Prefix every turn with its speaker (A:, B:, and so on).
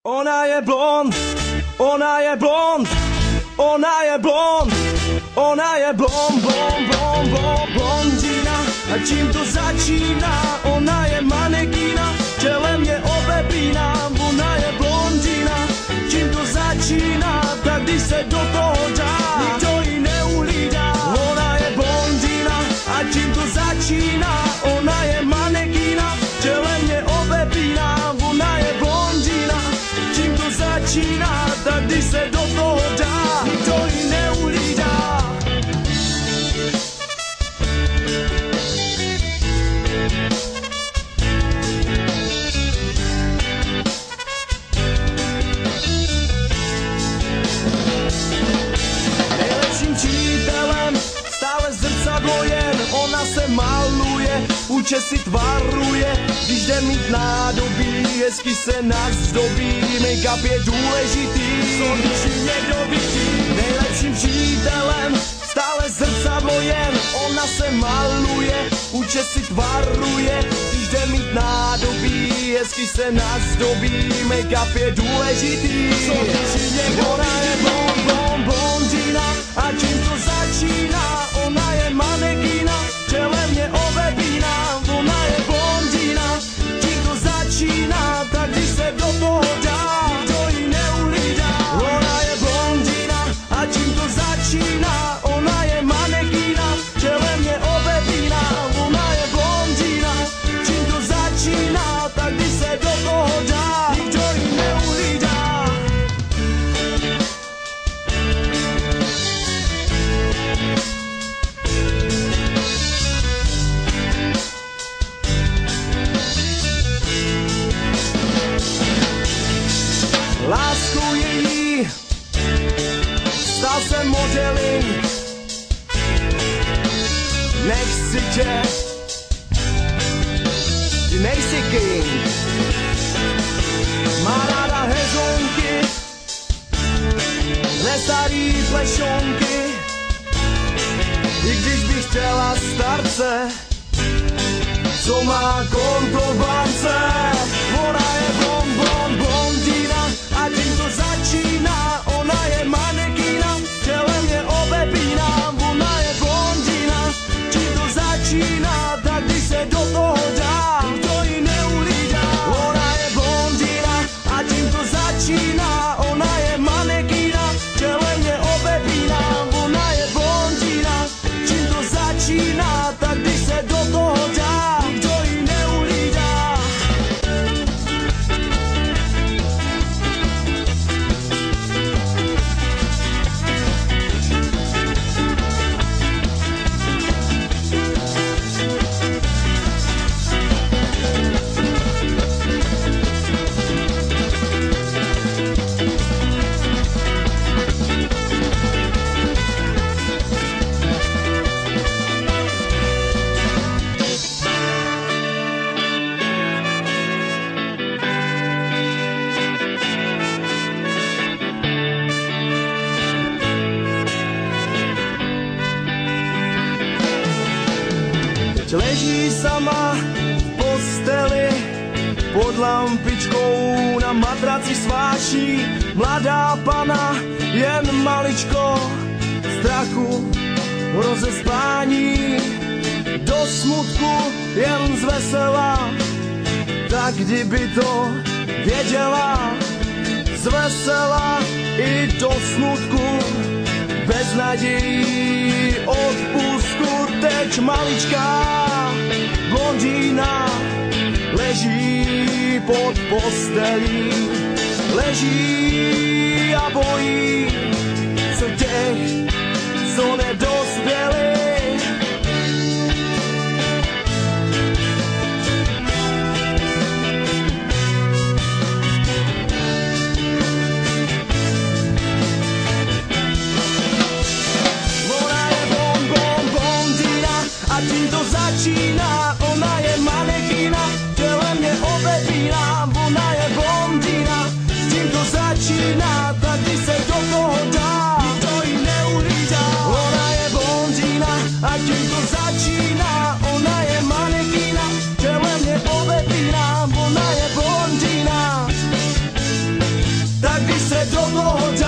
A: Ona je blond, ona je blond, ona je blond, ona je blond, blond, blond, blond, blondina. A čím to začíná? Ona je manekína, čelem je obepína. Ona je blondina. Čím to začíná? Tak když se do toho dá, nikdo ji neuhlídá. Ona je blondina. A čím to začíná? Ona je manekína, čelem je obepína. Ona je blondina. Čím to začíná? Tak když se do toho dá, nikdo ji neuhlídá. Čítelem stále zrcadlo jen, ona se maluje, účesy tvaruje, když jde mít nádobí, hezky se nazdobí, make-up je důležitý, co když ji někdo vidí. Nejlepším přítelem stále zrcadlo jen, ona se maluje, účesy tvaruje, když jde mít nádobí, hezky se nazdobí, make-up je důležitý, co když ji někdo vidí. Blondina. A čím to začíná? Ona je manekína, čelem je obepína. Ona je blondina. Čím to začíná? Tak když se do toho dá, nikdo ji neuhlídá. Ona je blondina. A čím to začíná? Ona je manekína, čelem je obepína. Ona je blondina. Čím to začíná? Tak když se do toho dá, nikdo ji neuhlídá. Láskou její stal jsem modeling, nechci tě, ty nejsi king. Má ráda hezonky, nestarý plešonky, i když bych chtěla starce, co má kontrovance. Ona je blondina. A tím to začíná, ona je manekína, čelem je obepína. Ona je blondina. Čím to začíná? Tak když se do toho dá, nikdo ji neuhlídá. Ona je blondina. A tím to začíná, ona je manekína, čelem je obepína. Ona je blondina. Čím to začíná? Tak když se do toho dá, nikdo ji neuhlídá. Leží sama v posteli, pod lampičkou na matraci sváší. Mladá pana, jen maličko strachu, rozespání. Do smutku jen zvesela, tak kdyby to věděla. Zvesela i do smutku, bez nadějí odpustku. Teď maličká blondína leží pod postelí, leží a bojí se těch, co nedospěli. A tím to začíná, ona je manekína, tělem je obepína. Ona je blondina. Tím to začíná, tak když se do toho dá, nikdo ji neuhlídá. Ona je blondina. Když se do toho